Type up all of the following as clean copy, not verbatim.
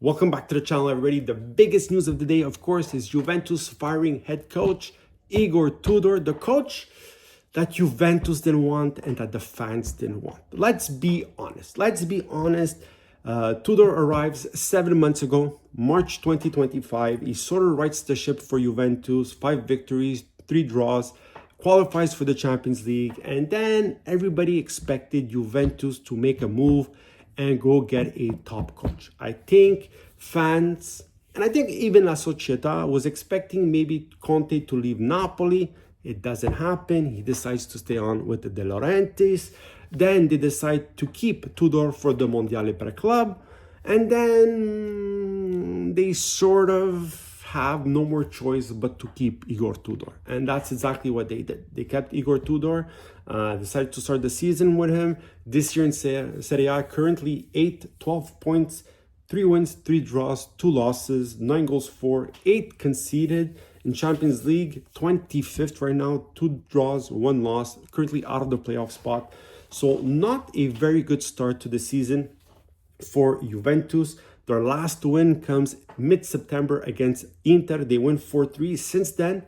Welcome back to the channel, everybody. The biggest news of the day, of course, is Juventus firing head coach Igor Tudor, the coach that Juventus didn't want and that the fans didn't want. Let's be honest. Tudor arrives 7 months ago, March 2025. He sort of rights the ship for Juventus, 5 victories, 3 draws, qualifies for the Champions League, and then everybody expected Juventus to make a move and go get a top coach. I think fans, and I think even La Società, was expecting maybe Conte to leave Napoli. It doesn't happen. He decides to stay on with the De Laurentiis. Then they decide to keep Tudor for the Mondiale per Club. And then they sort of have no more choice but to keep Igor Tudor. And that's exactly what they did. They kept Igor Tudor, decided to start the season with him. This year in Serie A, currently 12 points, 3 wins, 3 draws, 2 losses, 9 goals for, 8 conceded. In Champions League, 25th right now, 2 draws, 1 loss, currently out of the playoff spot. So not a very good start to the season for Juventus. Their last win comes mid-September against Inter. They win 4-3. Since then,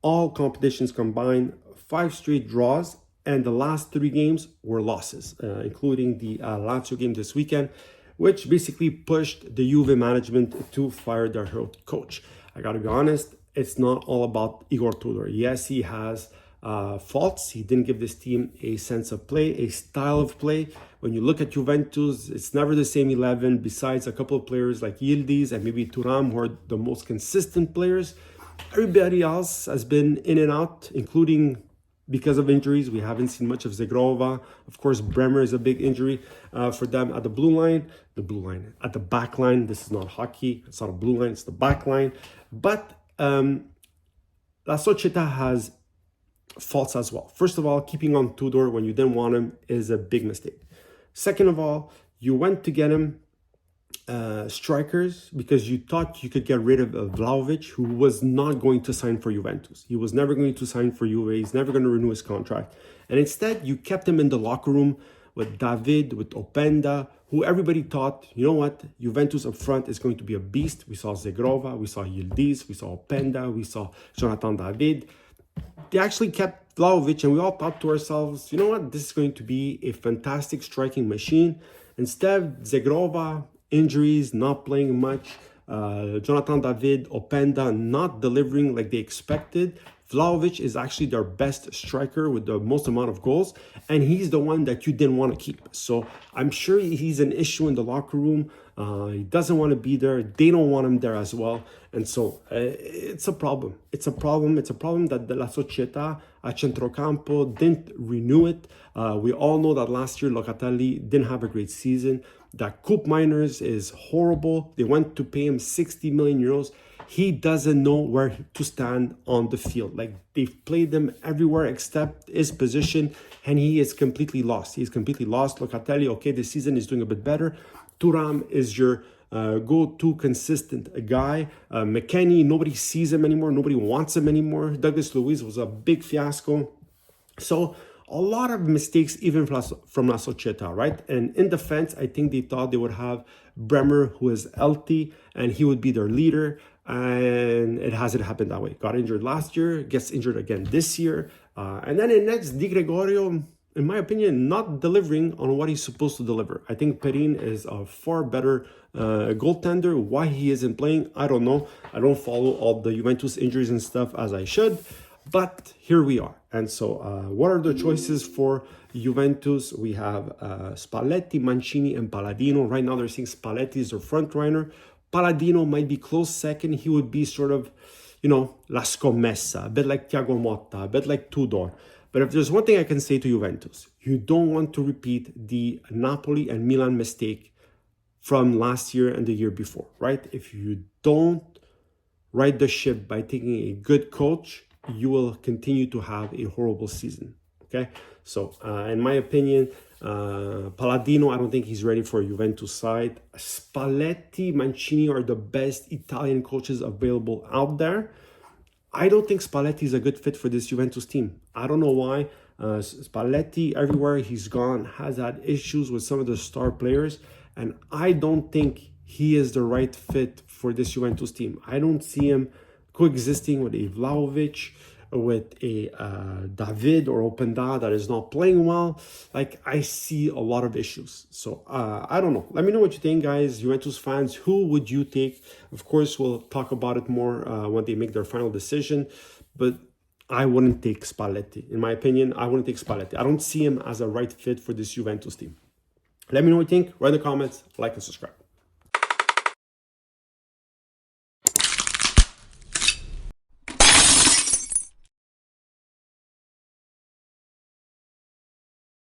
all competitions combined, 5 straight draws, and the last 3 games were losses, including the Lazio game this weekend, which basically pushed the Juve management to fire their head coach. I gotta be honest, it's not all about Igor Tudor. Yes, he has faults. He didn't give this team a sense of play, a style of play. When you look at Juventus, it's never the same 11, besides a couple of players like Yildiz and maybe Thuram, who are the most consistent players. Everybody else has been in and out, including because of injuries. We haven't seen much of Zegrova. Of course, Bremer is a big injury for them at the at the back line. This is not hockey. It's not a blue line, it's the back line. But La Società has faults as well. First of all, keeping on Tudor when you didn't want him is a big mistake. Second of all, you went to get him strikers because you thought you could get rid of Vlahovic, who was not going to sign for Juventus. He was never going to sign for Juve. He's never going to renew his contract. And instead, you kept him in the locker room with David, with Openda, who everybody thought, you know what, Juventus up front is going to be a beast. We saw Zegrova, we saw Yildiz, we saw Openda, we saw Jonathan David. They actually kept Vlahovic, and we all thought to ourselves, you know what, this is going to be a fantastic striking machine. Instead, Zegrova, injuries, not playing much. Jonathan David, Openda, not delivering like they expected. Vlahovic is actually their best striker with the most amount of goals, and he's the one that you didn't want to keep. So I'm sure he's an issue in the locker room. He doesn't want to be there. They don't want him there as well. And so it's a problem. It's a problem that the La Società a Centrocampo didn't renew it. We all know that last year Locatelli didn't have a great season. That Coupe Miners is horrible. They went to pay him 60 million euros. He doesn't know where to stand on the field. Like, they've played him everywhere except his position, and he is completely lost. He's completely lost. Locatelli, okay, this season is doing a bit better. Thuram is your go-to consistent guy. McKennie, nobody sees him anymore. Nobody wants him anymore. Douglas Luiz was a big fiasco. So a lot of mistakes even from La Società, right? And in defense, I think they thought they would have Bremer, who is healthy, and he would be their leader. And it hasn't happened that way. Got injured last year, gets injured again this year. And then in next, Di Gregorio, in my opinion, not delivering on what he's supposed to deliver. I think Perin is a far better goaltender. Why he isn't playing, I don't know. I don't follow all the Juventus injuries and stuff as I should. But here we are. And so what are the choices for Juventus? We have Spalletti, Mancini, and Palladino. Right now they're saying Spalletti is their front runner. Palladino might be close second. He would be sort of, you know, la scommessa, a bit like Thiago Motta, a bit like Tudor. But if there's one thing I can say to Juventus, you don't want to repeat the Napoli and Milan mistake from last year and the year before, right? If you don't right the ship by taking a good coach, you will continue to have a horrible season, okay? So, in my opinion, Palladino, I don't think he's ready for a Juventus side. Spalletti, Mancini are the best Italian coaches available out there. I don't think Spalletti is a good fit for this Juventus team. I don't know why. Spalletti, everywhere he's gone, has had issues with some of the star players. And I don't think he is the right fit for this Juventus team. I don't see him coexisting with a Vlahovic, with a David or Openda that is not playing well. Like, I see a lot of issues. So I don't know. Let me know what you think, guys. Juventus fans, who would you take? Of course, we'll talk about it more when they make their final decision. But I wouldn't take Spalletti. In my opinion, I wouldn't take Spalletti. I don't see him as a right fit for this Juventus team. Let me know what you think. Write in the comments, like and subscribe.